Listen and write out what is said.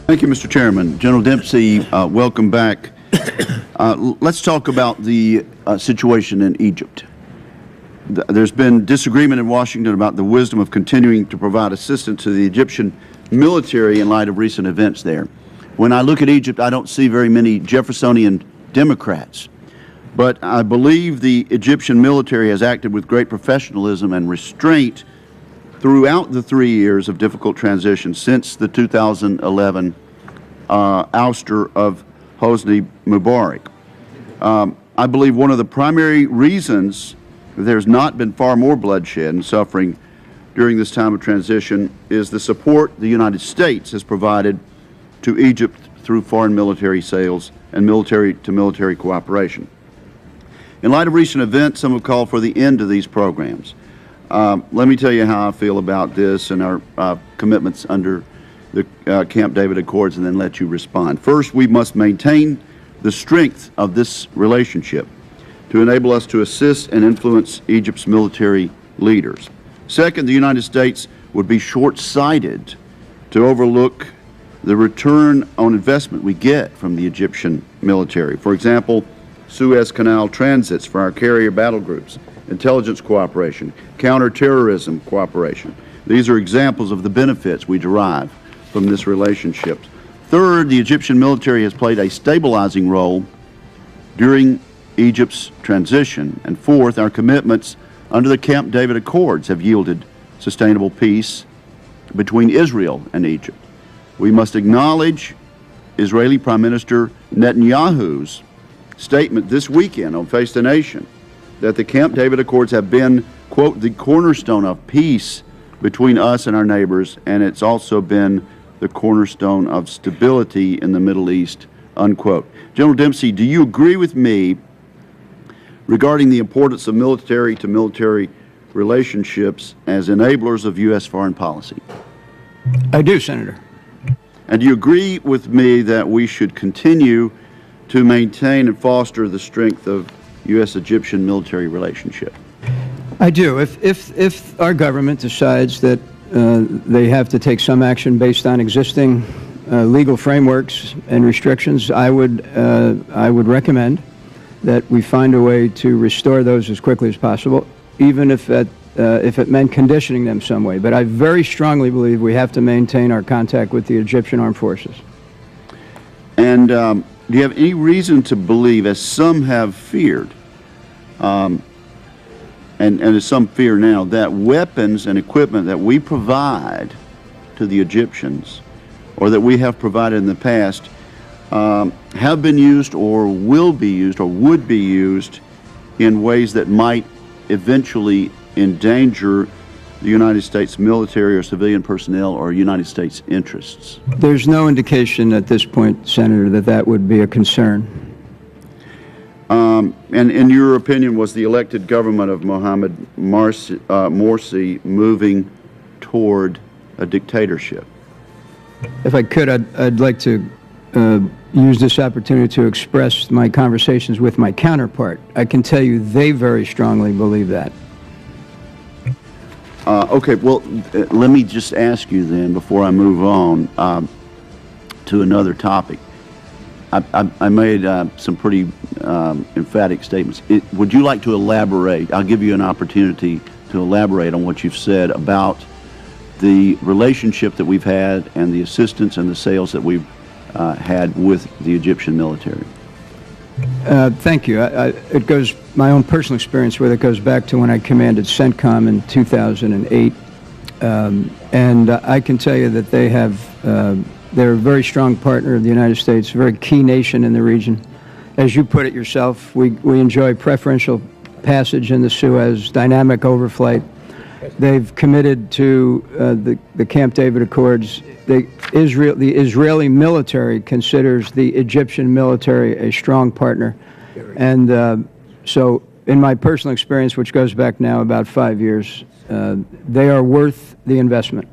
Thank you, Mr. Chairman. General Dempsey, welcome back. Let's talk about the situation in Egypt. There's been disagreement in Washington about the wisdom of continuing to provide assistance to the Egyptian military in light of recent events there. When I look at Egypt, I don't see very many Jeffersonian Democrats, but I believe the Egyptian military has acted with great professionalism and restraint throughout the 3 years of difficult transition since the 2011 ouster of Hosni Mubarak. I believe one of the primary reasons there's not been far more bloodshed and suffering during this time of transition is the support the United States has provided to Egypt through foreign military sales and military-to-military cooperation. In light of recent events, some have called for the end of these programs. Let me tell you how I feel about this and our commitments under the Camp David Accords, and then let you respond. First, we must maintain the strength of this relationship to enable us to assist and influence Egypt's military leaders. Second, the United States would be short-sighted to overlook the return on investment we get from the Egyptian military. For example, Suez Canal transits for our carrier battle groups, intelligence cooperation, counterterrorism cooperation. These are examples of the benefits we derive from this relationship. Third, the Egyptian military has played a stabilizing role during Egypt's transition. And fourth, our commitments under the Camp David Accords have yielded sustainable peace between Israel and Egypt. We must acknowledge Israeli Prime Minister Netanyahu's statement this weekend on Face the Nation that the Camp David Accords have been, quote, the cornerstone of peace between us and our neighbors, and it's also been the cornerstone of stability in the Middle East, unquote. General Dempsey, do you agree with me regarding the importance of military-to-military relationships as enablers of U.S. foreign policy? I do, Senator. And do you agree with me that we should continue to maintain and foster the strength of U.S.-Egyptian military relationship? I do. If our government decides that they have to take some action based on existing legal frameworks and restrictions, I would recommend that we find a way to restore those as quickly as possible, even if it meant conditioning them some way. But I very strongly believe we have to maintain our contact with the Egyptian Armed Forces. And do you have any reason to believe, as some have feared, and as some fear now, that weapons and equipment that we provide to the Egyptians, or that we have provided in the past, have been used or will be used or would be used in ways that might eventually endanger the United States military or civilian personnel or United States interests? There's no indication at this point, Senator, that that would be a concern. And in your opinion, was the elected government of Mohamed Morsi moving toward a dictatorship? If I could, I'd like to use this opportunity to express my conversations with my counterpart. I can tell you they very strongly believe that. Okay, well, let me just ask you then, before I move on to another topic. I made some pretty emphatic statements. Would you like to elaborate? I'll give you an opportunity to elaborate on what you've said about the relationship that we've had and the assistance and the sales that we've had with the Egyptian military. Thank you. It goes, my own personal experience with it goes back to when I commanded CENTCOM in 2008. And I can tell you that they have, they're a very strong partner of the United States, a very key nation in the region. As you put it yourself, we enjoy preferential passage in the Suez, dynamic overflight. They've committed to the Camp David Accords. The Israeli military considers the Egyptian military a strong partner. And so in my personal experience, which goes back now about 5 years, they are worth the investment.